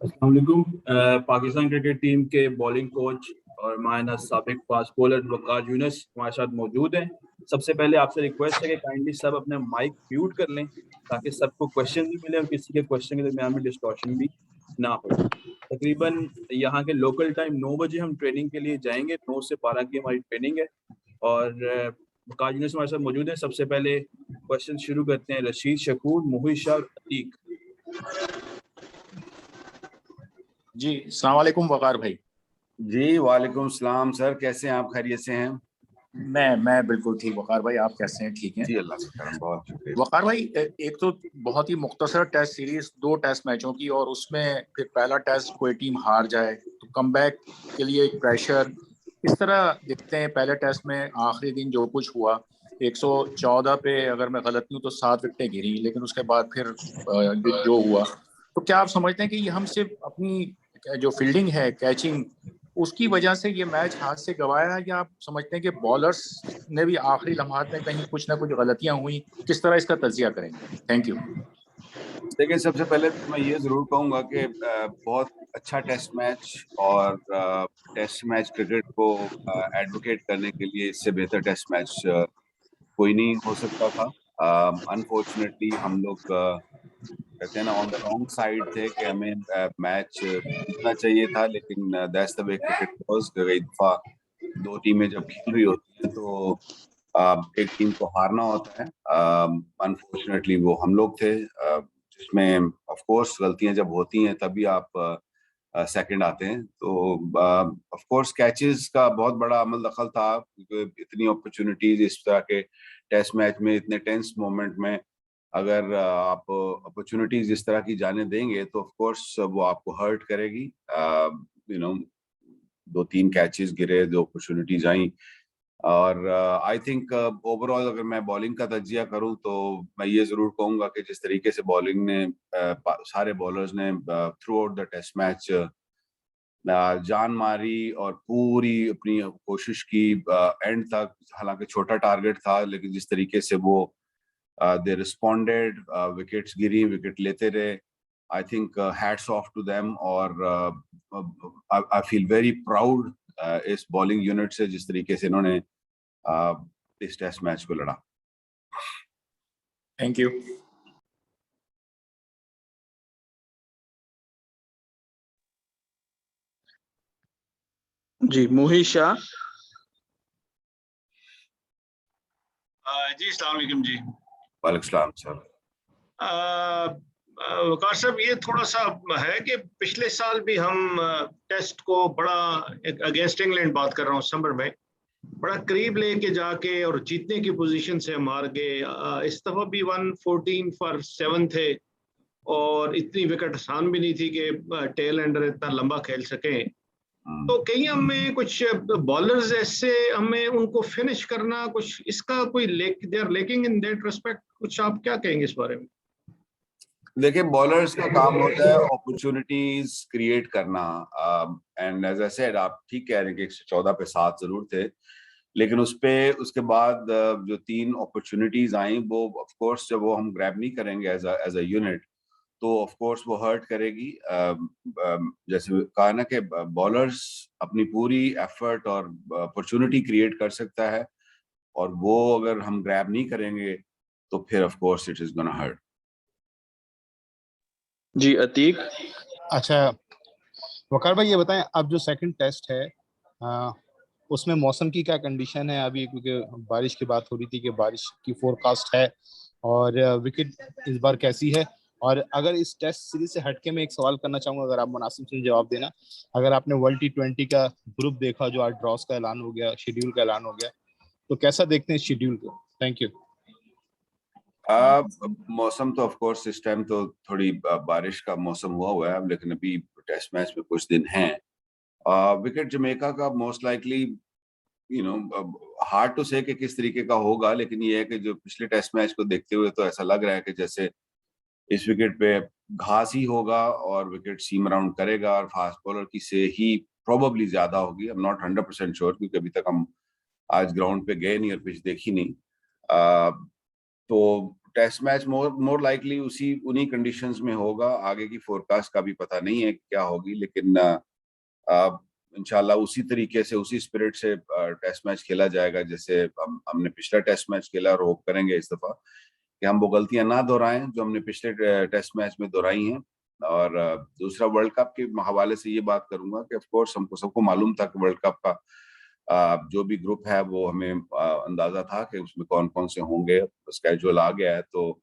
अस्सलाम वालेकुम। Pakistan cricket team के बॉलिंग कोच और मायना साबिक फास्ट बॉलर वकार यूनुस हमारे साथ मौजूद हैं। सबसे पहले आपसे रिक्वेस्ट है कि काइंडली सब अपने माइक म्यूट कर लें ताकि सबको क्वेश्चन भी मिले और किसी के क्वेश्चन के दरमियान में डिस्टॉर्शन भी ना हो। तकरीबन यहाँ के लोकल टाइम 9 बजे हम ट्रेनिंग के लिए जाएंगे। 9 से 12 की हमारी ट्रेनिंग है और वकार यूनुस हमारे साथ मौजूद है। सबसे पहले क्वेश्चन शुरू करते हैं रशीद शकूर, मोहित शाह और अतीक। जी अस्सलाम वालेकुम वकार भाई। जी वालेकुम सलाम सर, कैसे हैं आप? खैरियत से हैं? मैं बिल्कुल ठीक। वकार भाई आप कैसे हैं? ठीक हैं जी, अल्लाह का करम, बहुत शुक्रिया। वकार भाई, एक तो बहुत ही मुख्तसर टेस्ट सीरीज, 2 टेस्ट मैचों की, और उसमें फिर पहला टेस्ट कोई टीम हार जाए तो कमबैक के लिए एक प्रेशर इस तरह दिखते हैं। पहले टेस्ट में आखिरी दिन जो कुछ हुआ, 114 पे अगर मैं गलत नहीं हूँ तो 7 विकेटें गिरी, लेकिन उसके बाद फिर जो हुआ, तो क्या आप समझते हैं कि ये हम सिर्फ अपनी जो फील्डिंग है, कैचिंग, उसकी वजह से ये मैच हाथ से गंवाया, या आप समझते हैं कि बॉलर्स ने भी आखिरी लम्हात में कहीं कुछ ना कुछ गलतियां हुई? किस तरह इसका तज्जिया करेंगे? Thank you. देखिए, सबसे पहले तो मैं ये जरूर कहूंगा कि बहुत अच्छा टेस्ट मैच, और टेस्ट मैच क्रिकेट को एडवोकेट करने के लिए इससे बेहतर टेस्ट मैच कोई नहीं हो सकता था। अनफॉर्चुनेटली हम लोग कहते हैं ना, ऑन द रॉन्ग साइड थे कि हमें मैच जीतना चाहिए था, लेकिन that's the way cricket was. कई दफा 2 टीमें जब खेल रही होती हैं तो एक टीम को हारना होता है। अनफॉर्चुनेटली वो हम लोग थे, जिसमें ऑफ कोर्स गलतियां जब होती हैं तभी आप सेकंड आते हैं। तो ऑफ कोर्स कैचेस का बहुत बड़ा अमल दखल था, क्योंकि इतनी अपॉर्चुनिटीज इस तरह के टेस्ट मैच में, इतने टेंस मोमेंट में अगर आप अपॉर्चुनिटीज इस तरह की जाने देंगे तो ऑफ कोर्स वो आपको हर्ट करेगी। यू नो 2-3 कैचेस गिरे, 2 अपॉर्चुनिटीज आई, और आई थिंक ओवरऑल अगर मैं बॉलिंग का तज्जिया करूं तो मैं ये जरूर कहूंगा कि जिस तरीके से बॉलिंग ने सारे बॉलर्स ने throughout the test match जान मारी और पूरी अपनी कोशिश की एंड तक। हालांकि छोटा टारगेट था, लेकिन जिस तरीके से वो दे रिस्पॉन्डेड, विकेट्स गिरी, विकेट लेते रहे, I think hats off to them. और आई फील वेरी प्राउड इस बॉलिंग यूनिट से, जिस तरीके से इन्होंने इस टेस्ट मैच को लड़ा। Thank you. जी, मोहित शाह। जी अस्सलाम वालेकुम जी। वालेकुम सलाम सर। वकार साहब, ये थोड़ा सा है कि पिछले साल भी हम टेस्ट को बड़ा, अगेंस्ट इंग्लैंड बात कर रहा हूँ, समर में बड़ा करीब लेके जाके और जीतने की पोजीशन से मार गए। इस दफा भी 114 फॉर 7 थे और इतनी विकेट आसान भी नहीं थी कि टेल एंडर इतना लंबा खेल सकें। तो कहीं हमें कुछ बॉलर्स ऐसे, हमें उनको फिनिश करना, कुछ इसका कोई they are lacking in that respect, कुछ आप क्या कहेंगे इस बारे में? देखिए, बॉलर्स का काम होता है अपॉर्चुनिटीज क्रिएट करना, एंड एज आई सेड, आप ठीक कह रहे हैं कि 114 पे 7 जरूर थे, लेकिन उसके बाद जो 3 अपॉर्चुनिटीज आई, वो ऑफ कोर्स जब वो हम ग्रैब नहीं करेंगे एज अ यूनिट तो ऑफ कोर्स वो हर्ट करेगी। जैसे कहा ना कि बॉलर्स अपनी पूरी एफर्ट और अपॉर्चुनिटी क्रिएट कर सकता है, और वो अगर हम ग्रैब नहीं करेंगे तो फिर of course it is gonna hurt. जी, अतीक। अच्छा वकार भाई, ये बताएं, अब जो सेकंड टेस्ट है उसमें मौसम की क्या कंडीशन है अभी? क्योंकि बारिश की बात हो रही थी कि बारिश की फोरकास्ट है, और विकेट इस बार कैसी है? और अगर इस टेस्ट सीरीज से हटके मैं एक सवाल करना चाहूंगा, अगर आप मुनासिब से जवाब देना। अगर आपने वर्ल्ड T20 का ग्रुप देखा, जो आज ड्रॉस का ऐलान हो गया, शेड्यूल का ऐलान हो गया, तो कैसा देखते हैं इस शेड्यूल को? Thank you. मौसम तो ऑफ कोर्स इस टाइम तो थोड़ी बारिश का मौसम हुआ है, लेकिन अभी टेस्ट मैच में कुछ दिन हैं। विकेट जमैका का most likely, you know, hard to say कि किस तरीके का होगा, लेकिन ये है कि जो पिछले टेस्ट मैच को देखते हुए तो ऐसा लग रहा है कि जैसे इस विकेट पे घास ही होगा और विकेट सीम अराउंड करेगा, और फास्ट बॉलर की से ही प्रोबेबली ज्यादा होगी। आई एम नॉट 100% श्योर, क्योंकि अभी तक हम आज ग्राउंड पे गए नहीं और पिच देखी नहीं। तो टेस्ट मैच मोर लाइकली उन्हीं कंडीशंस में होगा। आगे की फोरकास्ट का भी पता नहीं है क्या होगी, लेकिन इंशाल्लाह उसी तरीके से, उसी स्पिरिट से टेस्ट मैच खेला जाएगा जैसे हमने पिछला टेस्ट मैच खेला, और होप करेंगे इस दफा कि हम वो गलतियां ना दोहराएं जो हमने पिछले टेस्ट मैच में दोहराई हैं। और दूसरा, वर्ल्ड कप के हवाले से ये बात करूंगा कि ऑफ कोर्स हमको सबको मालूम था कि वर्ल्ड कप का जो भी ग्रुप है वो हमें अंदाजा था कि उसमें कौन कौन से होंगे, स्केड्यूल आ गया है। तो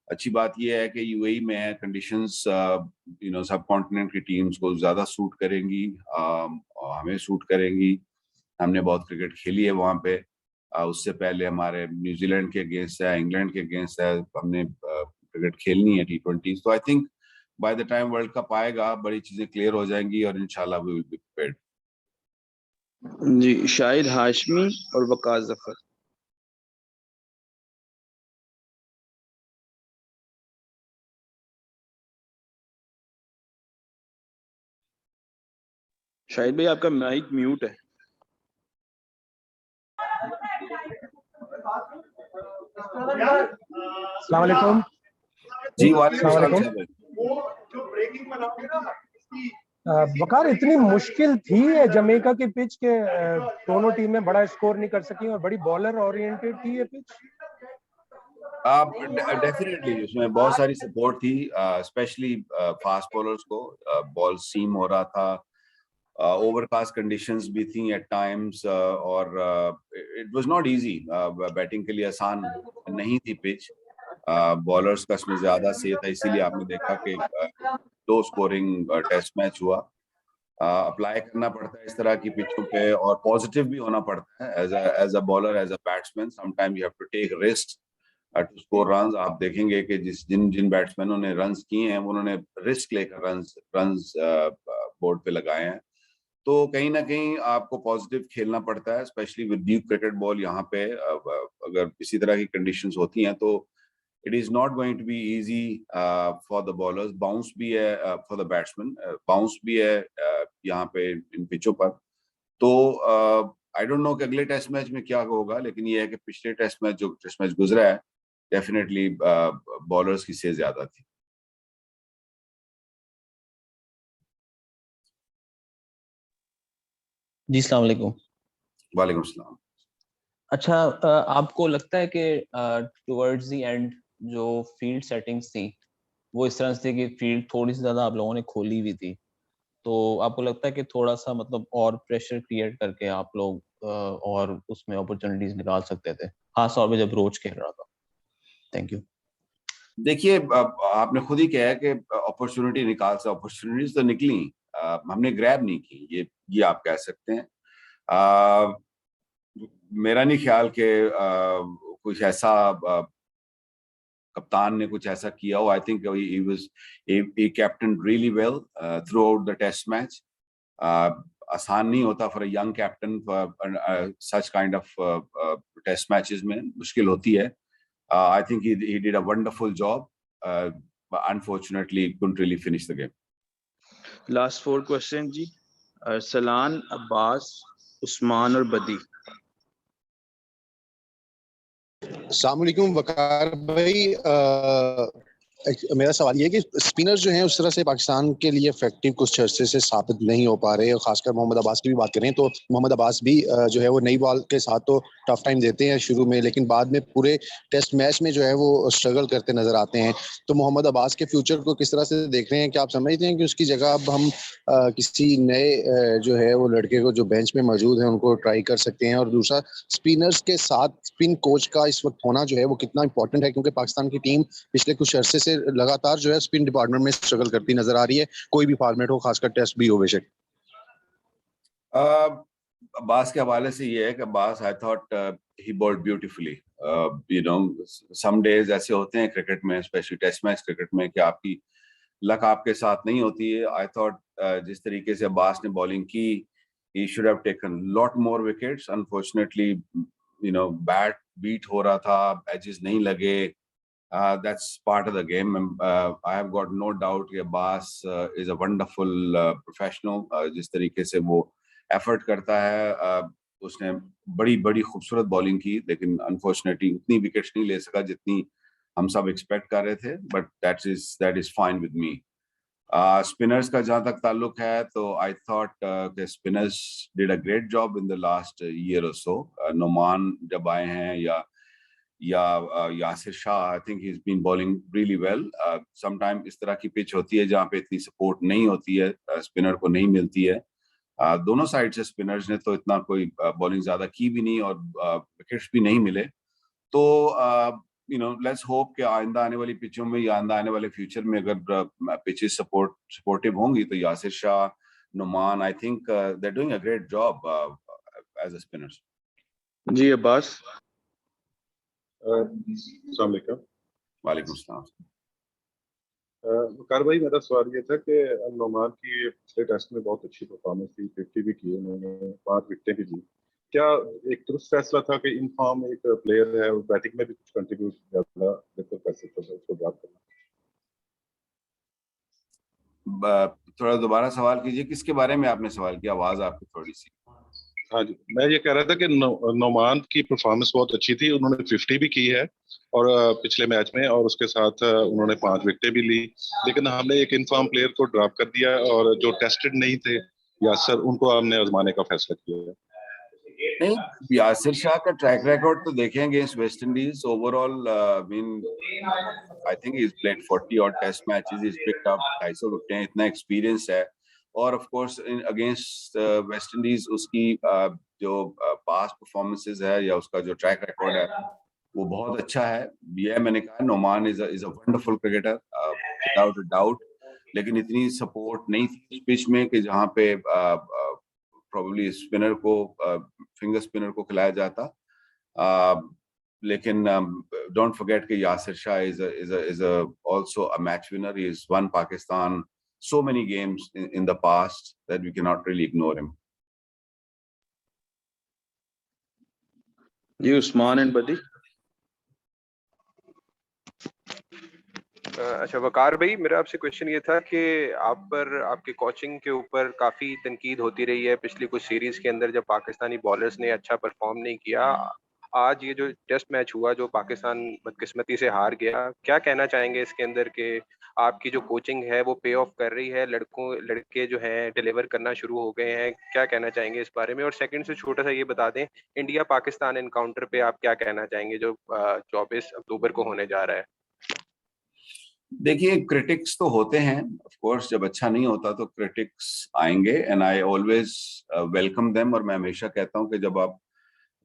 अच्छी बात यह है कि यूएई में कंडीशंस सब कॉन्टिनेंट की टीम्स को ज्यादा सूट करेंगी, हमें सूट करेंगी। हमने बहुत क्रिकेट खेली है वहाँ पे। उससे पहले हमारे न्यूजीलैंड के अगेंस्ट है, इंग्लैंड के अगेंस्ट है, हमने क्रिकेट खेलनी है T20। तो I think by the time world cup आएगा बड़ी चीजें क्लियर हो जाएंगी और इंशाल्लाह वी विल बी प्रिपेयर्ड। जी, शाहिद हाशमी और वकार जफर। शाहिद भाई आपका माइक म्यूट है। अस्सलाम वालेकुम। जी वालेकुम सलाम। वकार, इतनी मुश्किल थी है जमैका की पिच के दोनों टीमें बड़ा स्कोर नहीं कर सकी और बड़ी बॉलर ओरिएंटेड थी ये पिच। डेफिनेटली उसमें बहुत सारी सपोर्ट थी, स्पेशली फास्ट बॉलर्स को। बॉल सीम हो रहा था, ओवरकास्ट कंडीशंस भी थी एट टाइम्स, और it was not easy. Batting के लिए आसान नहीं थी पिच। बॉलर्स का इसमें ज्यादा से था, इसीलिए आपने देखा कि लो स्कोरिंग टेस्ट मैच हुआ। अप्लाई करना पड़ता है इस तरह की पिचों पे, और पॉजिटिव भी होना पड़ता है as a bowler, as a batsman. Sometime you have to take risk to score runs. आप देखेंगे कि जिन बैट्समैनों ने रन्स किए हैं उन्होंने रिस्क लेकर रन्स बोर्ड पे लगाए हैं। तो कहीं ना कहीं आपको पॉजिटिव खेलना पड़ता है, specially with deep cricket ball. यहाँ पे अगर इसी तरह की कंडीशंस होती हैं तो it is not going to be easy for the bowlers. Bounce भी है फॉर द बैट्समैन, बाउंस भी है यहाँ पे इन पिचों पर। तो आई डोंट नो कि अगले टेस्ट मैच में क्या होगा, लेकिन ये है कि पिछले टेस्ट मैच गुजरा है, डेफिनेटली बॉलर्स की सेज ज्यादा थी। जी अस्सलाम वालेकुम। वालेकुम सलाम। अच्छा, आपको लगता है कि टुवर्ड्स द एंड जो फील्ड सेटिंग्स थी वो इस तरह से थी कि फील्ड थोड़ी सी ज़्यादा आप लोगों ने खोली हुई थी, तो आपको लगता है कि थोड़ा सा मतलब और प्रेशर क्रिएट करके आप लोग और उसमें अपॉर्चुनिटीज निकाल सकते थे, खास तौर पे जब रोज खेल रहा था? Thank you. देखिए, आपने खुद ही कहा है कि अपॉर्चुनिटी निकाल से, अपॉर्चुनिटीज तो निकली, हमने ग्रैब नहीं की, ये आप कह सकते हैं। मेरा नहीं ख्याल कि कुछ ऐसा कप्तान ने कुछ ऐसा किया हो। आई think he was he captained really well throughout the test match. आसान नहीं होता for a young captain for such kind of test matches में, मुश्किल होती है। I think he did a wonderful job, but unfortunately couldn't really finish the game. Last 4 question जी। अरसलान, अब्बास, उस्मान और बदी। अस्सलाम वालेकुम वकार भाई, मेरा सवाल ये है कि स्पिनर्स जो हैं उस तरह से पाकिस्तान के लिए इफेक्टिव कुछ अर्से से साबित नहीं हो पा रहे, और खासकर मोहम्मद अब्बास की भी बात करें तो मोहम्मद अब्बास भी जो है वो नई बॉल के साथ तो टफ टाइम देते हैं शुरू में, लेकिन बाद में पूरे टेस्ट मैच में जो है वो स्ट्रगल करते नजर आते हैं। तो मोहम्मद अब्बास के फ्यूचर को किस तरह से देख रहे हैं? क्या आप समझते हैं कि उसकी जगह अब हम किसी नए जो है वो लड़के को जो बेंच में मौजूद है उनको ट्राई कर सकते हैं? और दूसरा, स्पिनर्स के साथ स्पिन कोच का इस वक्त होना जो है वो कितना इंपॉर्टेंट है, क्योंकि पाकिस्तान की टीम पिछले कुछ अरसे से लगातार जो है स्पिन डिपार्टमेंट में स्ट्रगल करती नजर आ रही है, कोई भी फॉर्मेट हो, खासकर टेस्ट भी हो बेशक। अब्बास के हवाले से ये है कि Abbas, I thought he bowled beautifully. You know, some days ऐसे होते हैं क्रिकेट में, स्पेशली टेस्ट मैच क्रिकेट में, कि आपकी लक आपके साथ नहीं होती है। आई थॉट जिस तरीके से अब्बास ने बॉलिंग की, he should have taken lot more wickets. Unfortunately, you know, bat beat हो रहा था, edges नहीं लगे। That's part of the game. I have got no doubt कि Abbas is a wonderful professional. जिस तरीके से वो effort करता है, उसने बड़ी बड़ी खूबसूरत बॉलिंग की, लेकिन unfortunately उतनी विकेट्स नहीं ले सका जितनी हम सब एक्सपेक्ट कर रहे थे, but that is fine with me. Spinners का जहां तक ताल्लुक है तो आई थॉट कि spinners did a great job in the last year और सो। नोमान जब आए हैं या Yasir Shah, I think he is been bowling really well. Sometime इस तरह की पिच होती है जहाँ पे इतनी सपोर्ट नहीं होती है, स्पिनर को नहीं मिलती है। दोनों साइड से स्पिनर्स ने तो इतना कोई बॉलिंग ज्यादा की भी नहीं और विकेट्स भी नहीं मिले। तो लेट्स होप कि आइंदा आने वाली पिचों में या आइंदा आने वाले फ्यूचर में अगर पिचेस सपोर्टिव होंगी तो Yasir Shah, Noman, I think they are doing a great job as a spinners. जी अब्बास। अस्सलाम वालेकुम। वालेकुम सलाम। वकार भाई, मेरा सवाल ये था कि नोमान की पिछले टेस्ट में बहुत अच्छी परफॉर्मेंस थी, 50 भी की उन्होंने, 5 विकेटें भी ली। क्या एक दुरुस्त फैसला था कि इन फॉर्म एक प्लेयर है और बैटिंग में भी कुछ कंट्रीब्यूट ज्यादा बेहतर कर सकता था, उसको ड्रॉप करना? थोड़ा दोबारा सवाल कीजिए, किसके बारे में आपने सवाल किया? आवाज आपकी थोड़ी सी। हाँ जी, मैं ये कह रहा था कि नोमान की परफॉर्मेंस बहुत अच्छी थी, उन्होंने 50 भी की है और पिछले मैच में, और उसके साथ उन्होंने 5 विकेटें भी ली। लेकिन हमने एक इनफॉर्म प्लेयर को ड्रॉप कर दिया और जो टेस्टेड नहीं थे यासर, उनको हमने आजमाने का फैसला किया है। नहीं, यासिर शाह का ट्रैक रिकॉर्ड तो देखें against West Indies. Overall I think he played 40 और test matches, he picked up 250 विकेटें, इतना एक्सपीरियंस है। और of course against West Indies उसकी जो पास्ट परफॉर्मेंसेस है या उसका जो ट्रैक रिकॉर्ड है वो बहुत अच्छा है। ये मैंने कहा, Noman is a wonderful cricketer without a doubt, लेकिन इतनी सपोर्ट नहीं थी पिच में कि जहाँ पे प्रोबेबली स्पिनर को, फिंगर स्पिनर को खिलाया जाता। लेकिन डोंट फॉरगेट कि Yasir Shah is also a match winner. He has won Pakistan so many games in the past that we cannot really ignore him. जी उस्मान एंड बदी। अच्छा वकार भाई, मेरा आपसे क्वेश्चन ये था कि आप पर आपके कोचिंग के ऊपर काफ़ी तनकीद होती रही है पिछली कुछ सीरीज के अंदर, जब पाकिस्तानी बॉलर्स ने अच्छा परफॉर्म नहीं किया। आज ये जो टेस्ट मैच हुआ जो पाकिस्तान बदकिस्मती से हार गया, क्या कहना चाहेंगे इसके अंदर कि आपकी जो कोचिंग है वो पे ऑफ कर रही है, लड़के जो हैं डिलीवर करना शुरू हो गए हैं, क्या कहना चाहेंगे इस बारे में? और सेकंड से छोटा सा ये बता दें, इंडिया पाकिस्तान एनकाउंटर पे आप क्या कहना चाहेंगे जो 24 अक्टूबर को होने जा रहा है? देखिए, क्रिटिक्स तो होते हैं ऑफ कोर्स, जब अच्छा नहीं होता तो क्रिटिक्स आएंगे and I always welcome them. और मैं हमेशा कहता हूं कि जब आप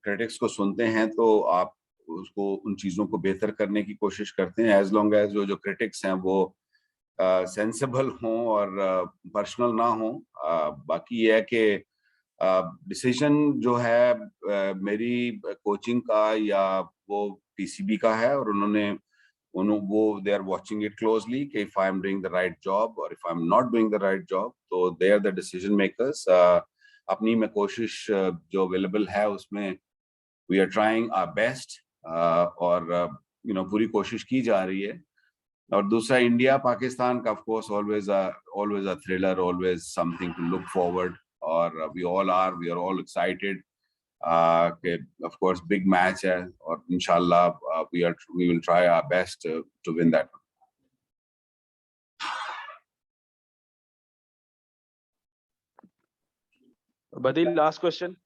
क्रिटिक्स को सुनते हैं तो आप उसको, उन चीजों को बेहतर करने की कोशिश करते हैं, एज लॉन्ग एज जो क्रिटिक्स हैं वो सेंसिबल हों और पर्सनल ना हों। बाकी ये है कि डिसीजन जो है मेरी कोचिंग का या वो पीसीबी का है, और वो they are watching it closely कि if I am doing the right job और if I am not doing the right job, तो they are the decision makers. अपनी मैं कोशिश जो अवेलेबल है उसमें we are trying our best और पूरी कोशिश की जा रही है। और दूसरा, इंडिया पाकिस्तान का of course always a thriller, always something to look forward, और वी आर ऑल एक्साइटेड कि ऑफ कोर्स बिग मैच है और इंशाल्लाह we will try our best to win that. Badil last question.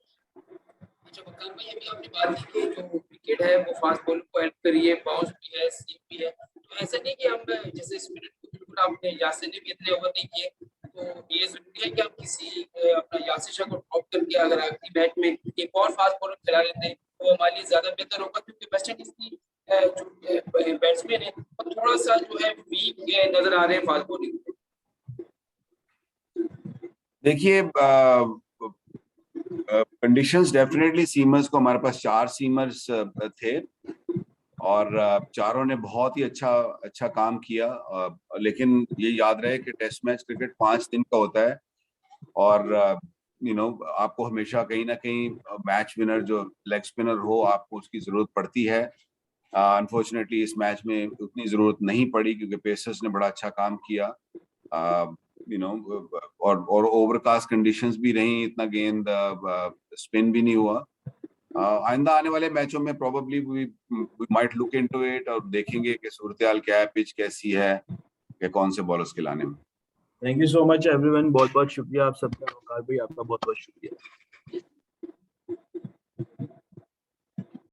अच्छा वकार भाई, अभी आपने बात की कि जो विकेट है वो फास्ट बॉलर को हेल्प करी है, बाउंस भी है, सीम भी है, तो ऐसा नहीं कि हम जैसे स्पिनर को बिल्कुल आपने यासिर ने भी इतने ओवर नहीं किए, तो ये जरूरी है कि आप किसी अपना यासिर शाह को ड्रॉप करके अगर आखिरी मैच में एक और फास्ट बॉलर खिला लेते हैं तो हमारे लिए ज्यादा बेहतर होगा, क्योंकि वेस्ट इंडीज की जो बैट्समैन है वो थोड़ा सा जो है वीक नजर आ रहे हैं फास्ट बॉलिंग। देखिए, कंडीशंस डेफिनेटली सीमर्स को, हमारे पास 4 सीमर्स थे और चारों ने बहुत ही अच्छा काम किया। लेकिन ये याद रहे कि टेस्ट मैच क्रिकेट 5 दिन का होता है और आपको हमेशा कहीं ना कहीं मैच विनर जो लेग स्पिनर हो, आपको उसकी जरूरत पड़ती है। अनफॉर्चुनेटली इस मैच में उतनी जरूरत नहीं पड़ी क्योंकि पेसर्स ने बड़ा अच्छा काम किया। और ओवरकास्ट कंडीशंस भी रही, इतना गेंद स्पिन भी नहीं हुआ। आइंदा आने वाले मैचों में probably we might look into it और देखेंगे कि सूरत-ए-हाल क्या है, पिच कैसी है, कि कौन से बॉलर्स खिलाने में। Thank you so much everyone, बहुत बहुत शुक्रिया आप सबका। वकार भाई आपका बहुत बहुत शुक्रिया।